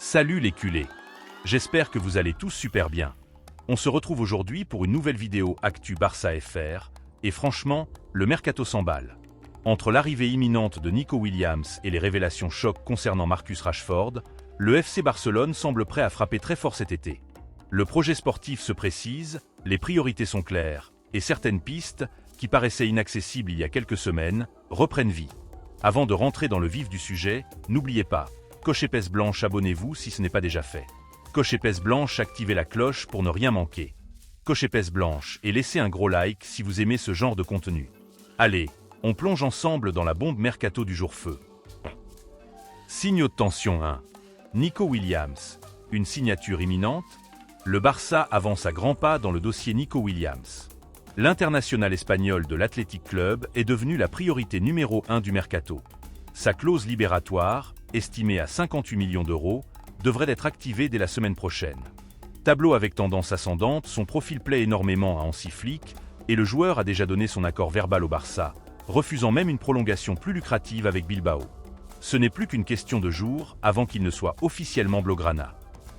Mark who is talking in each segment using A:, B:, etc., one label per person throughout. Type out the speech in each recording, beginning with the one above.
A: Salut les culés. J'espère que vous allez tous super bien. On se retrouve aujourd'hui pour une nouvelle vidéo Actu Barça FR, et franchement, le mercato s'emballe. Entre l'arrivée imminente de Nico Williams et les révélations chocs concernant Marcus Rashford, le FC Barcelone semble prêt à frapper très fort cet été. Le projet sportif se précise, les priorités sont claires, et certaines pistes, qui paraissaient inaccessibles il y a quelques semaines, reprennent vie. Avant de rentrer dans le vif du sujet, n'oubliez pas, coche épaisse blanche, abonnez-vous si ce n'est pas déjà fait. Coche épaisse blanche, activez la cloche pour ne rien manquer. Coche épaisse blanche et laissez un gros like si vous aimez ce genre de contenu. Allez, on plonge ensemble dans la bombe mercato du jour feu. Signaux de tension 1. Nico Williams. Une signature imminente? Le Barça avance à grands pas dans le dossier Nico Williams. L'international espagnol de l'Athletic Club est devenu la priorité numéro 1 du mercato. Sa clause libératoire, estimée à 58 millions d'euros, devrait être activée dès la semaine prochaine. Tableau avec tendance ascendante, son profil plaît énormément à Hansi Flick et le joueur a déjà donné son accord verbal au Barça, refusant même une prolongation plus lucrative avec Bilbao. Ce n'est plus qu'une question de jours avant qu'il ne soit officiellement blaugrana.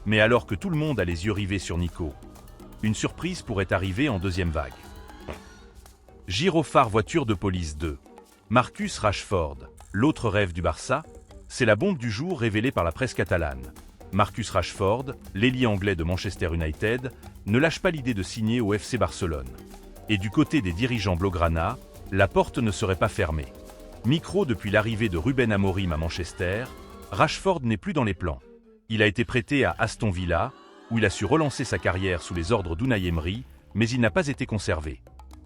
A: Mais alors que tout le monde a les yeux rivés sur Nico, une surprise pourrait arriver en deuxième vague. Gyrophare voiture de police 2. Marcus Rashford, l'autre rêve du Barça, c'est la bombe du jour révélée par la presse catalane. Marcus Rashford, l'ailier anglais de Manchester United, ne lâche pas l'idée de signer au FC Barcelone. Et du côté des dirigeants blaugrana, la porte ne serait pas fermée. Micro depuis l'arrivée de Ruben Amorim à Manchester, Rashford n'est plus dans les plans. Il a été prêté à Aston Villa, où il a su relancer sa carrière sous les ordres d'Unai Emery, mais il n'a pas été conservé.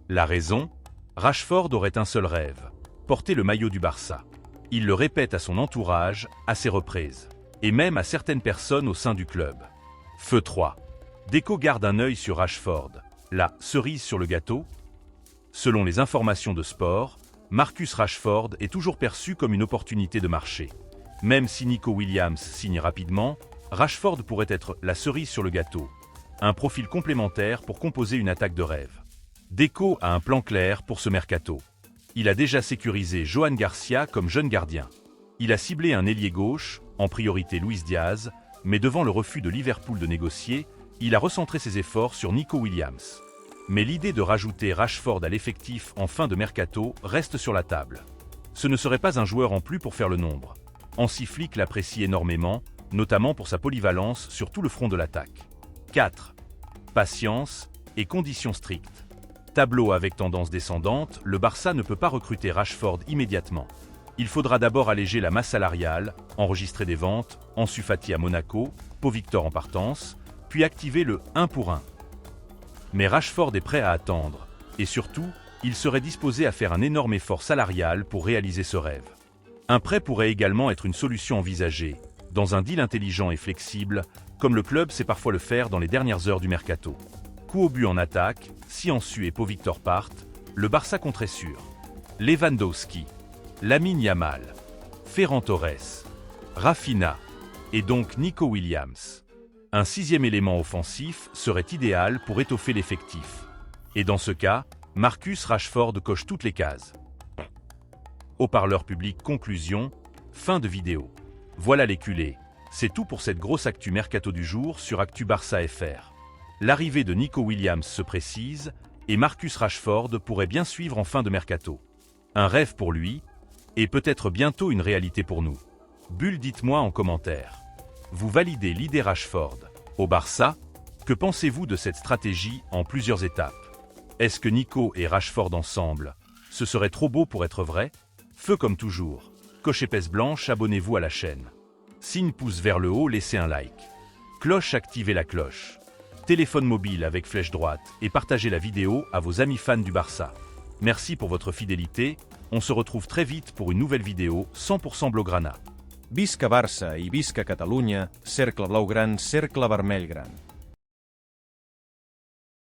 A: La raison? Rashford aurait un seul rêve, porter le maillot du Barça. Il le répète à son entourage, à ses reprises, et même à certaines personnes au sein du club. Feu 3. Deco garde un œil sur Rashford. La cerise sur le gâteau? Selon les informations de Sport, Marcus Rashford est toujours perçu comme une opportunité de marché. Même si Nico Williams signe rapidement, Rashford pourrait être la cerise sur le gâteau. Un profil complémentaire pour composer une attaque de rêve. Deco a un plan clair pour ce mercato. Il a déjà sécurisé Johan Garcia comme jeune gardien. Il a ciblé un ailier gauche, en priorité Luis Diaz, mais devant le refus de Liverpool de négocier, il a recentré ses efforts sur Nico Williams. Mais l'idée de rajouter Rashford à l'effectif en fin de mercato reste sur la table. Ce ne serait pas un joueur en plus pour faire le nombre. Hansi Flick l'apprécie énormément, notamment pour sa polyvalence sur tout le front de l'attaque. 4. Patience et conditions strictes. Tableau avec tendance descendante, le Barça ne peut pas recruter Rashford immédiatement. Il faudra d'abord alléger la masse salariale, enregistrer des ventes, Ansu Fati à Monaco, Pau Victor en partance, puis activer le 1 pour 1. Mais Rashford est prêt à attendre, et surtout, il serait disposé à faire un énorme effort salarial pour réaliser ce rêve. Un prêt pourrait également être une solution envisagée, dans un deal intelligent et flexible, comme le club sait parfois le faire dans les dernières heures du mercato. Coup au but en attaque, si Ansu et Pau Victor partent, le Barça compterait sur Lewandowski, Lamine Yamal, Ferran Torres, Rafinha, et donc Nico Williams. Un sixième élément offensif serait idéal pour étoffer l'effectif. Et dans ce cas, Marcus Rashford coche toutes les cases. Haut-parleur public conclusion, fin de vidéo. Voilà les culés, c'est tout pour cette grosse actu mercato du jour sur Actu Barça FR. L'arrivée de Nico Williams se précise, et Marcus Rashford pourrait bien suivre en fin de mercato. Un rêve pour lui, et peut-être bientôt une réalité pour nous. Bulle, dites-moi en commentaire. Vous validez l'idée Rashford au Barça? Que pensez-vous de cette stratégie en plusieurs étapes? Est-ce que Nico et Rashford ensemble, ce serait trop beau pour être vrai? Feu comme toujours. Coche épaisse blanche, abonnez-vous à la chaîne. Signe pouce vers le haut, laissez un like. Cloche, activez la cloche. Téléphone mobile avec flèche droite et partagez la vidéo à vos amis fans du Barça. Merci pour votre fidélité, on se retrouve très vite pour une nouvelle vidéo 100% blaugrana.
B: Visca Barça i visca Catalunya, cercle blau gran, cercle vermell gran.